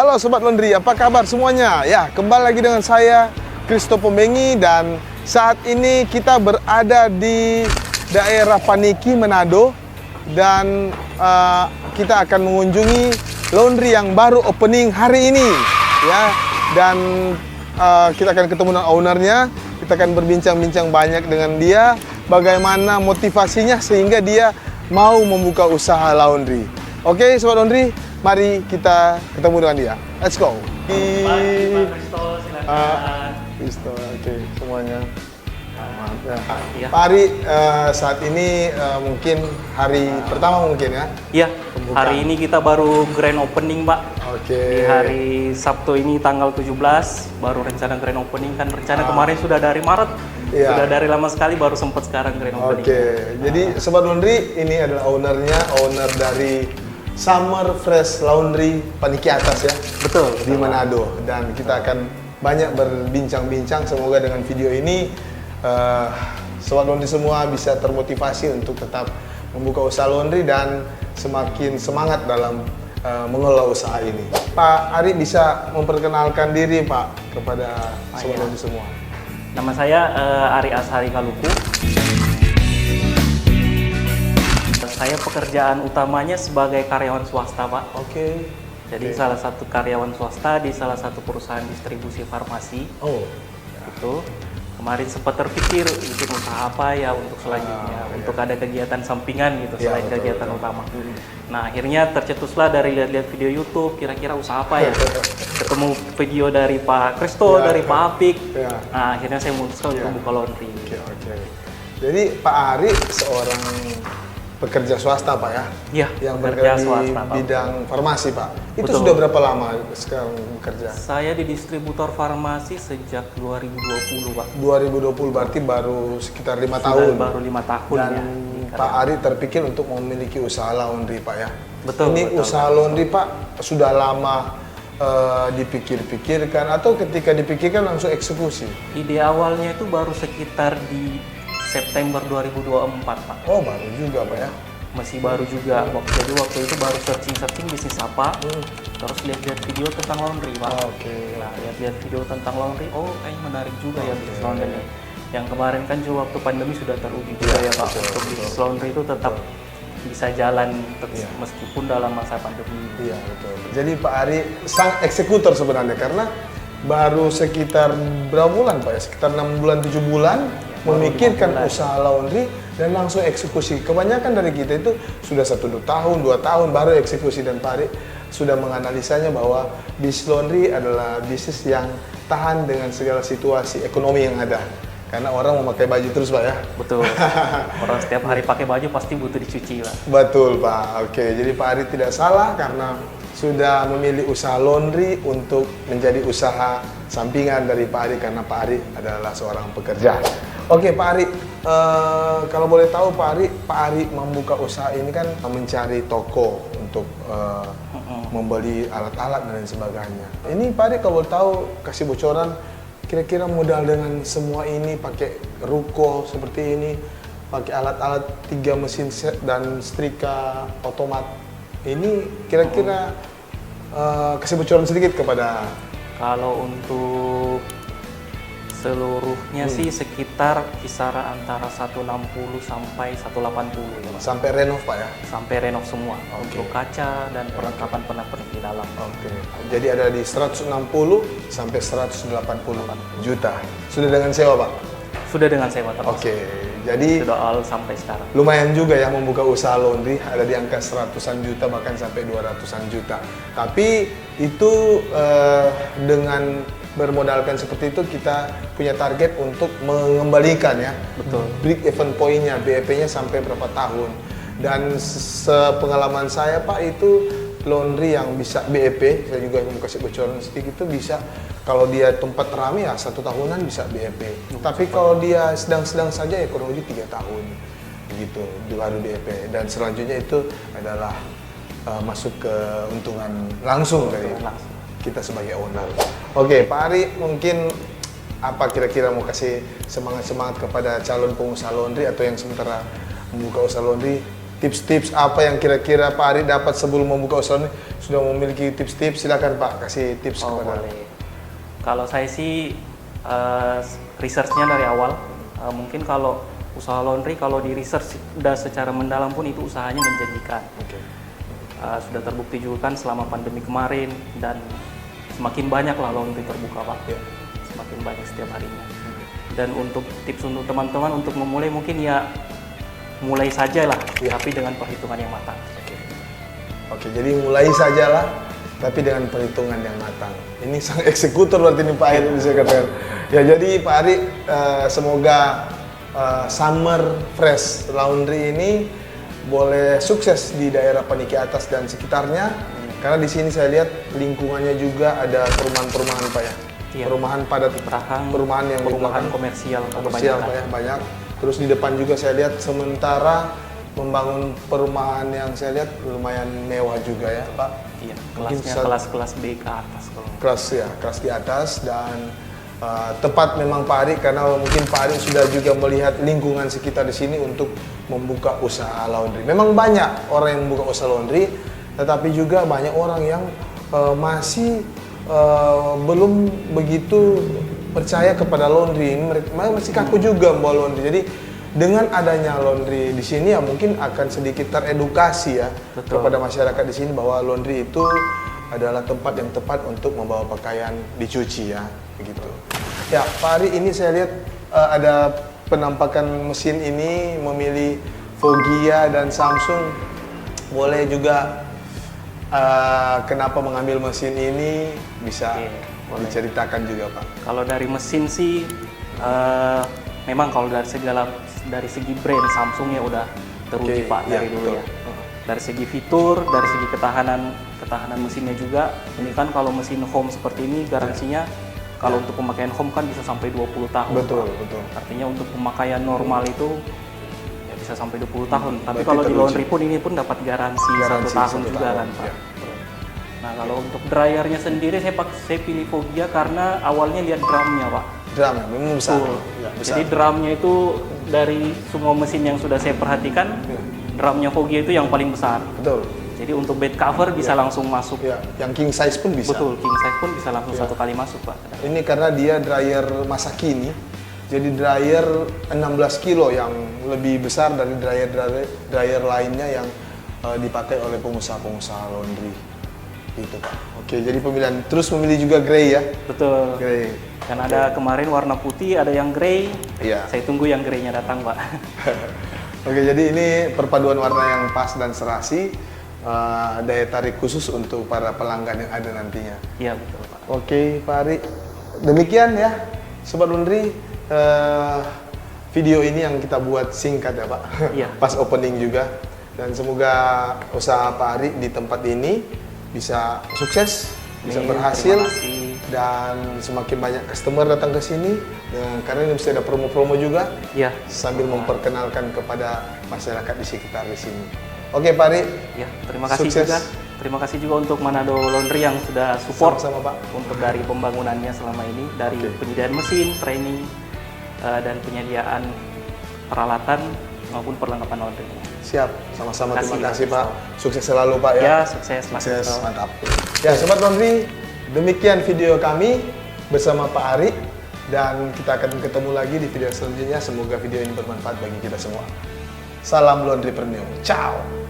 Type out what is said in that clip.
Halo Sobat Laundry, apa kabar semuanya? Ya, kembali lagi dengan saya, Kristo Pembengi. Dan saat ini kita berada di daerah Paniki, Manado. Dan kita akan mengunjungi laundry yang baru opening hari ini, ya. Dan kita akan ketemu dengan ownernya. Kita akan berbincang-bincang banyak dengan dia, bagaimana motivasinya sehingga dia mau membuka usaha laundry. Oke, Sobat Laundry, mari kita ketemu dengan dia. Let's go. Pak Kristo, silakan. Kristo, oke, semuanya. Ya. Ya. Pak Ari, saat ini mungkin hari pertama mungkin ya? Iya, Pembukaan. hari ini kita baru grand opening, Pak. Oke. Di hari Sabtu ini tanggal 17 baru rencana grand opening, kan rencana kemarin sudah dari Maret. Iya. Sudah dari lama sekali, baru sempat sekarang grand opening. Oke, jadi Sobat Laundry, ini adalah owner dari Summer Fresh Laundry Paniki Atas ya? Betul. Di Manado. Dan kita akan banyak berbincang-bincang, semoga dengan video ini Sobat Laundry semua bisa termotivasi untuk tetap membuka usaha laundry dan semakin semangat dalam mengelola usaha ini. Pak Ari bisa memperkenalkan diri Pak kepada Sobat Laundry semua. Nama saya Ari Ashari Kaluku. Saya pekerjaan utamanya sebagai karyawan swasta, Pak. Oke. Jadi salah satu karyawan swasta di salah satu perusahaan distribusi farmasi. Oh. Itu kemarin sempat terpikir bikin usaha apa ya untuk selanjutnya, untuk ada kegiatan sampingan gitu selain kegiatan utama. Nah, akhirnya tercetuslah dari lihat-lihat video YouTube, kira-kira usaha apa ya. Ketemu video dari Pak Kristo, dari Pak Apik. Nah, akhirnya saya memutuskan untuk buka laundry. Oke. Jadi Pak Ari seorang pekerja swasta Pak ya? Iya, Yang pekerja bergerak di swasta, Pak. bidang farmasi Pak. Itu Betul. sudah berapa lama sekarang bekerja? Saya di distributor farmasi sejak 2020, Pak. 2020 berarti baru sekitar 5 Sudah tahun. baru 5 tahun Dan ya. Pak Ari terpikir untuk memiliki usaha laundry Pak ya? Betul. Ini betul. usaha laundry Pak sudah lama dipikir-pikirkan atau ketika dipikirkan langsung eksekusi? Ide awalnya itu baru sekitar di September 2024, Pak. Oh baru juga Pak ya? Masih baru juga. Jadi waktu itu baru searching bisnis apa, terus lihat-lihat video tentang laundry, Pak. Oke. Nah, lihat-lihat video tentang laundry, oh kayaknya menarik juga ya bisnis laundry. Yang kemarin kan juga waktu pandemi sudah teruji juga ya Pak, untuk bisnis laundry itu tetap bisa jalan meskipun dalam masa pandemi. Iya betul. Jadi Pak Ari sang eksekutor sebenarnya karena baru sekitar berapa bulan Pak ya? Sekitar 6 bulan 7 bulan memikirkan usaha laundry dan langsung eksekusi. Kebanyakan dari kita itu sudah 1-2 tahun, 2 tahun baru eksekusi, dan Pak Ari sudah menganalisanya bahwa bisnis laundry adalah bisnis yang tahan dengan segala situasi ekonomi yang ada. Karena orang mau pakai baju terus Pak ya? Betul. Orang setiap hari pakai baju pasti butuh dicuci, Pak. Betul Pak. Oke, jadi Pak Ari tidak salah karena sudah memilih usaha laundry untuk menjadi usaha sampingan dari Pak Ari karena Pak Ari adalah seorang pekerja. Oke Pak Ari, kalau boleh tahu Pak Ari membuka usaha ini kan mencari toko untuk membeli alat-alat dan lain sebagainya. Ini Pak Ari kalau boleh tahu kasih bocoran, kira-kira modal dengan semua ini pakai ruko seperti ini, pakai alat-alat 3 mesin dan setrika otomat, ini kira-kira kasih bocoran sedikit kepada. Kalau untuk seluruhnya sih sekitar kisaran antara 160 sampai 180 ya Pak. Sampai renov Pak ya? Sampai renov semua, untuk kaca dan perlengkapan di dalam. Oke. Jadi ada di 160 sampai 180 juta. Sudah dengan sewa Pak? Sudah dengan sewa termasuk. Oke. Jadi Sudah all sampai sekarang. lumayan juga ya membuka usaha laundry, ada di angka 100-an juta bahkan sampai 200-an juta. Tapi itu dengan bermodalkan seperti itu kita punya target untuk mengembalikan ya. Betul. Break even point-nya, BEP-nya sampai berapa tahun. Dan sepengalaman saya Pak, itu laundry yang bisa BEP, saya juga mau kasih bocoran sedikit, itu bisa kalau dia tempat rame ya 1 tahunan bisa BEP. Tapi kalau dia sedang-sedang saja ya kurang lebih 3 tahun begitu baru BEP. Dan selanjutnya itu adalah masuk ke untungan langsung dari kita sebagai owner. Oke, Pak Ari, mungkin apa kira-kira mau kasih semangat-semangat kepada calon pengusaha laundry atau yang sementara membuka usaha laundry, tips-tips apa yang kira-kira Pak Ari dapat sebelum membuka usaha ini? Sudah memiliki tips-tips, silakan Pak kasih tips kepada. Boleh. Kalau saya sih researchnya dari awal. Mungkin kalau usaha laundry, kalau di research sudah secara mendalam pun itu usahanya menjanjikan. Oke. Sudah terbukti juga kan selama pandemi kemarin, dan semakin banyak lah laundry terbuka Pak. Ya. Semakin banyak setiap harinya. Dan untuk tips untuk teman-teman untuk memulai mungkin ya mulai saja lah, Ya. tapi dengan perhitungan yang matang. Oke, jadi mulai sajalah, tapi dengan perhitungan yang matang. Ini sang eksekutor berarti ini Pak Ari bisa katakan. Ya, jadi Pak Ari semoga Summer Fresh Laundry ini boleh sukses di daerah Paniki Atas dan sekitarnya. Karena di sini saya lihat lingkungannya juga ada perumahan-perumahan Pak ya. Iya. Perumahan padat, perumahan yang di perumahan belakang. komersial Komersial Pak ya, banyak. Terus di depan juga saya lihat sementara membangun perumahan yang saya lihat lumayan mewah juga ya Pak. Iya, Mungkin kelasnya kelas B ke atas kalau. kelas di atas dan tepat memang Pak Ari karena mungkin Pak Ari sudah juga melihat lingkungan sekitar di sini untuk membuka usaha laundry. Memang banyak orang yang membuka usaha laundry, tetapi juga banyak orang yang masih belum begitu percaya kepada laundry. Mereka masih kaku juga membawa laundry. Jadi dengan adanya laundry di sini ya mungkin akan sedikit teredukasi ya. Betul. Kepada masyarakat di sini bahwa laundry itu adalah tempat yang tepat untuk membawa pakaian dicuci ya, begitu. Ya, Pak Ari, ini saya lihat ada penampakan mesin ini memilih Vogia dan Samsung. Boleh juga kenapa mengambil mesin ini bisa boleh. diceritakan juga Pak. Kalau dari mesin sih memang kalau dari segi brand Samsung ya udah teruji Oke, Pak dari ya, dulu betul. ya. Dari segi fitur, dari segi ketahanan mesinnya juga. Ini kan kalau mesin home seperti ini garansinya kalau untuk pemakaian home kan bisa sampai 20 tahun. Betul, Pak. betul. Artinya untuk pemakaian normal itu ya bisa sampai 20 tahun. Tapi Berarti kalau di teruji. laundry pun ini pun dapat garansi 1 tahun 1 juga tahun, kan Pak. ya. Nah kalau untuk dryernya sendiri saya pilih Vogia karena awalnya lihat drumnya Pak. Drum ya, memang besar. Betul. Ya, besar. Jadi drumnya itu dari semua mesin yang sudah saya perhatikan, drumnya Vogia itu yang paling besar. Betul. Jadi untuk bed cover bisa langsung masuk. Ya, yang king size pun bisa. Betul, king size pun bisa langsung satu kali masuk Pak. Ini karena dia dryer masa kini, jadi dryer 16 kilo yang lebih besar dari dryer lainnya yang dipakai oleh pengusaha-pengusaha laundry. Gitu Pak. Oke, jadi pemilihan terus memilih juga grey ya. Betul. Grey. Kan ada kemarin warna putih, ada yang grey. Iya. Saya tunggu yang greynya datang Pak. Oke, jadi ini perpaduan warna yang pas dan serasi, daya tarik khusus untuk para pelanggan yang ada nantinya. Iya betul Pak. Oke, Pak Ari. Demikian ya, Sobat Laundry, video ini yang kita buat singkat ya Pak. Iya. Pas opening juga. Dan semoga usaha Pak Ari di tempat ini bisa sukses, bisa Amin, berhasil, terima kasih. dan semakin banyak customer datang ke sini. Karena ini mesti ada promo-promo juga, Iya. sambil memperkenalkan kepada masyarakat di sekitar di sini. Oke, Pak Ari. Ya, terima kasih Sukses. juga. Terima kasih juga untuk Manado Laundry yang sudah support Sama-sama, Pak. untuk dari pembangunannya selama ini, dari penyediaan mesin, training, dan penyediaan peralatan maupun perlengkapan laundry. Siap, sama-sama. Terima kasih, Pak. Pak. Sukses selalu, Pak ya. Ya, sukses Mas. Sukses, Vito. mantap. Ya, Sobat Laundry, demikian video kami bersama Pak Ari, dan kita akan ketemu lagi di video selanjutnya. Semoga video ini bermanfaat bagi kita semua. Salam Laundry Premium. Ciao.